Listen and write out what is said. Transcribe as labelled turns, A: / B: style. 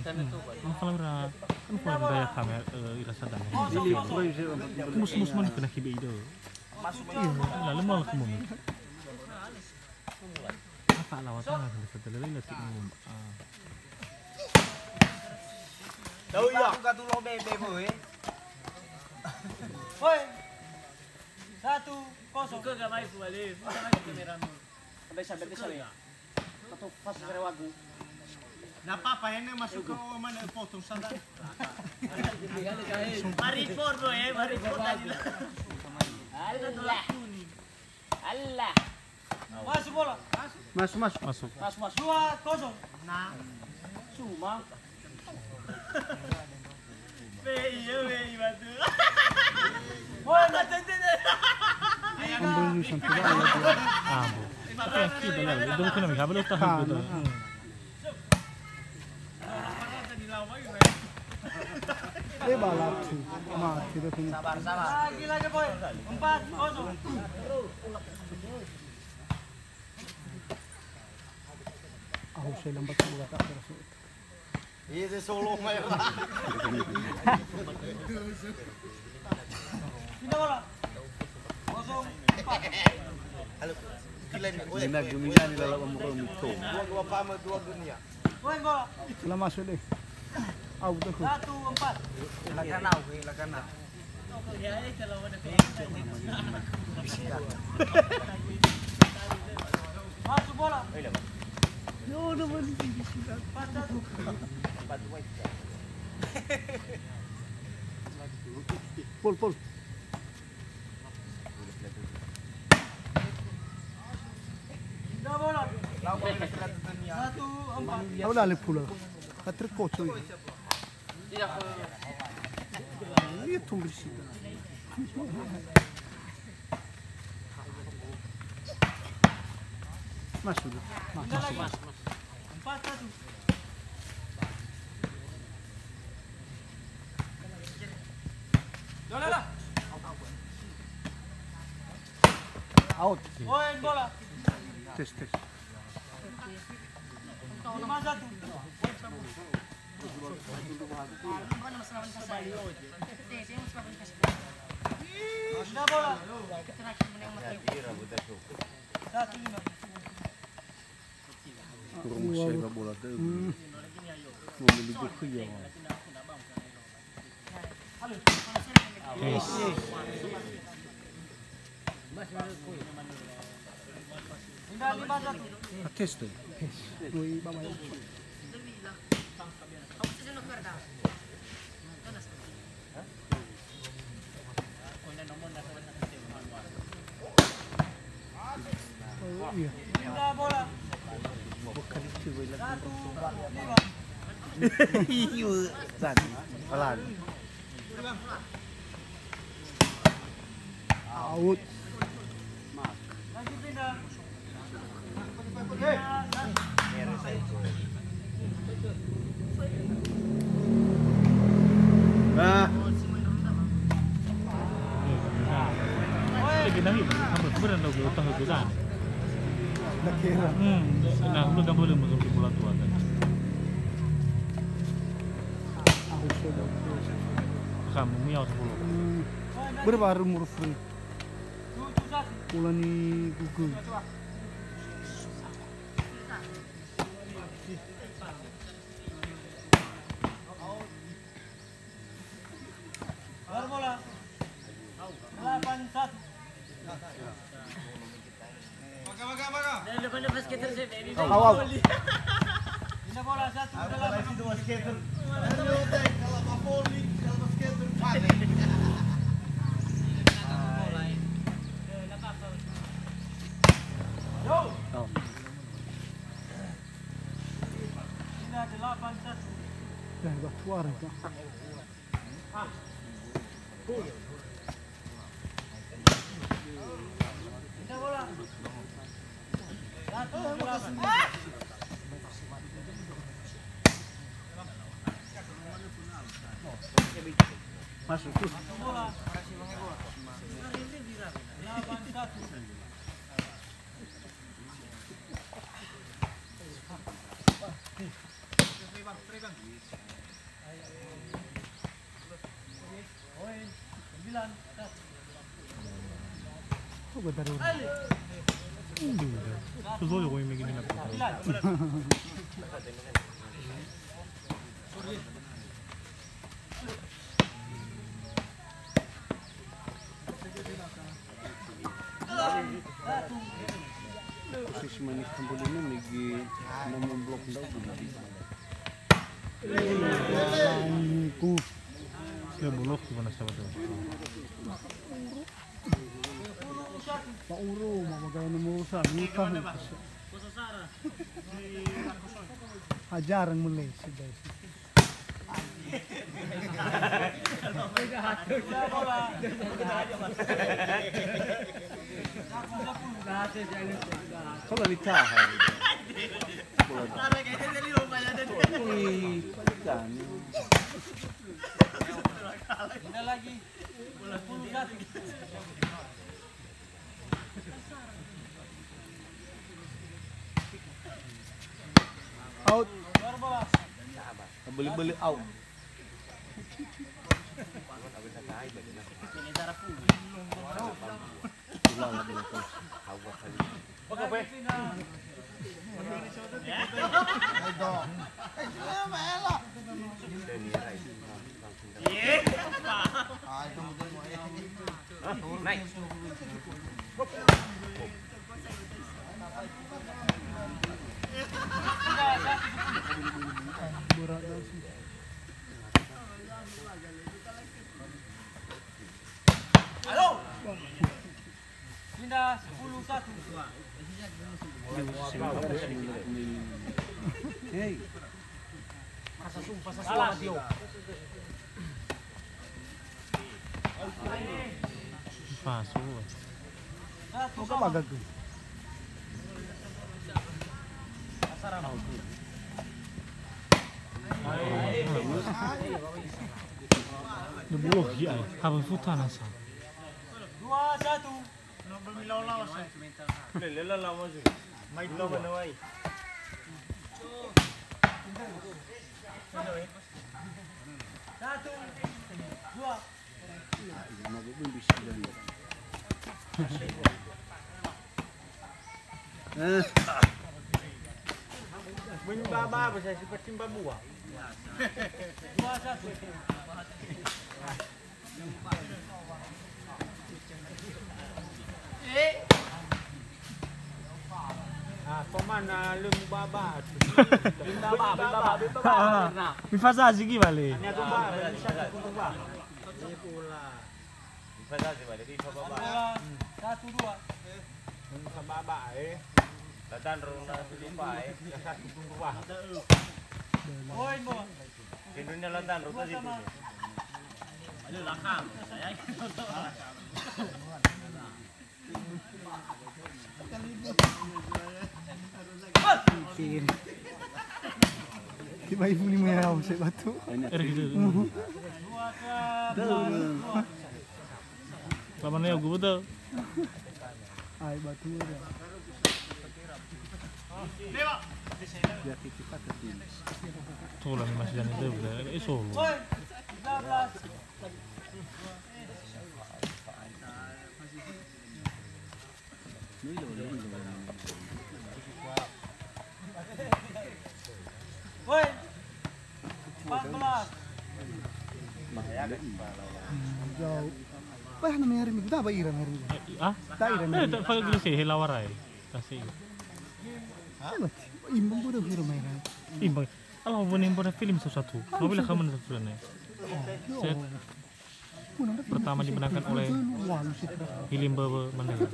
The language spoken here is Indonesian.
A: Kalau kan kalau daya kamera irasa dan mus man kena kibe itu. Lalu malah kamu. Apa lawatan lah setelah itu latih ngomong.
B: Tahu ya? Aku katu lo bebe boy. Woi. 1-0.
C: Suka gak main balik. Mana kameramu?
B: Sampai ya. Atau pas wagu.
D: Nggak apa-apa, ini masuk ke mana potong sana.
C: Mari for bro mari for tadi lah.
B: Allah. Masuk bola.
A: Masuk.
B: 2-0. Nah. Suma.
C: Iya batu.
B: Woi, enggak
A: Ambil sampai lah. Tapi yang kita lah, itu mungkin kami kabel utah gitu.
E: Balap sih, kita punya.
B: Sabar. Lagi boy. 4-0.
E: Aku saya lambat bola tak terasa.
D: Ini solo main.
B: Pindah bola. 0-4.
D: Halo.
E: Dunia ni dalam umur itu.
D: Dua pama dua dunia.
B: Woi bola.
E: Setelah masuk deh. Aku tuh.
B: 1-4.
D: Lakanau.
B: Masuk bola.
E: Pul.
B: Pindah bola. 1-4.
E: Aku dah lepul. Katrik coach. Ini tunggu sih. Masuk.
B: 4-1.
E: Out.
B: Poin bola.
E: Tes.
B: 5-1. Pindah bola. 1-5.
E: Kurang saya bola tu. Memilih buku ya.
B: Pindah 5-1.
E: Tes tu. Doi bawah. Iya.
B: Pindah bola.
E: Bukan itu bola.
B: 1-5.
E: Iya. Tadi. Pelan. Out.
B: Lagi pindah.
A: Lagi nahi, hampir beran dah utah itu dah.
E: Dah kira.
A: Nah, lu kan boleh masuk di bola tua kan.
E: Aku sudah.
A: Kamu miau 10.
E: Berbaru umur free.
B: 7-1.
E: Pula ni Google.
B: Luar bola. 8-1.
C: Depan basket saya baby.
E: Awal.
B: Pindah bola 1-8.
D: Dua skater. Kalau mau volley, kalau mau skater.
B: Pindah 8-1.
E: Dah batu arah dah.
B: Pindah bola. 1-8.
E: Masuk tu.
B: Bola. 8-1.
F: Oh, bentar dulu.
A: Susah juga yang begini nak.
E: Posisi manis tempat ini lagi namun blok dah udah.
F: Langku.
A: Ya bolok gimana sahabat tu?
F: Pak Uro mau bagaimana merusak hutang. Hajaran mulai sudah.
E: Kalau ditahan.
F: Out.
E: Beli-beli out.
C: Pindah 10-1.
E: Hey.
C: Salah dia.
A: Masuk.
F: Muka bagag tu.
A: Dia bolok ya. Habis futan asal.
C: 2-1.
D: Baba bisa seperti babua.
C: 2-1.
D: Pemana lung baba.
A: Mifasa sigi balik.
D: Ini aku baba, bisa aku baba.
C: Ini pula.
D: Investasi balik di baba.
C: 1-2.
D: Sa baba Dadan runa silipa Kasaki tunggu wah.
C: Poin mo.
D: Sindunya ladan ruta situ.
C: Ano lakang? Sayang.
F: Kin. Tiba ibu ni merah usai batu.
A: Gitu. Laman ya gue betul.
F: Ay batu dia.
E: Ya kita ketilis.
A: Solo ni masih jangan itu betul. Solo.
C: Poin. 11. Poin. 14.
F: Jauh. Wah namanya hari minggu. Tak apa iran hari minggu.
A: Ah?
F: Tak iran.
A: Tak pakai gelas helawarai. Kasih.
F: Imbang pun hero mainan.
A: Imbang. Kalau mau nembor film sesuatu, mau bilang kamu nonton filmnya. Set pertama dimenangkan oleh Hilim Bebe Mandela.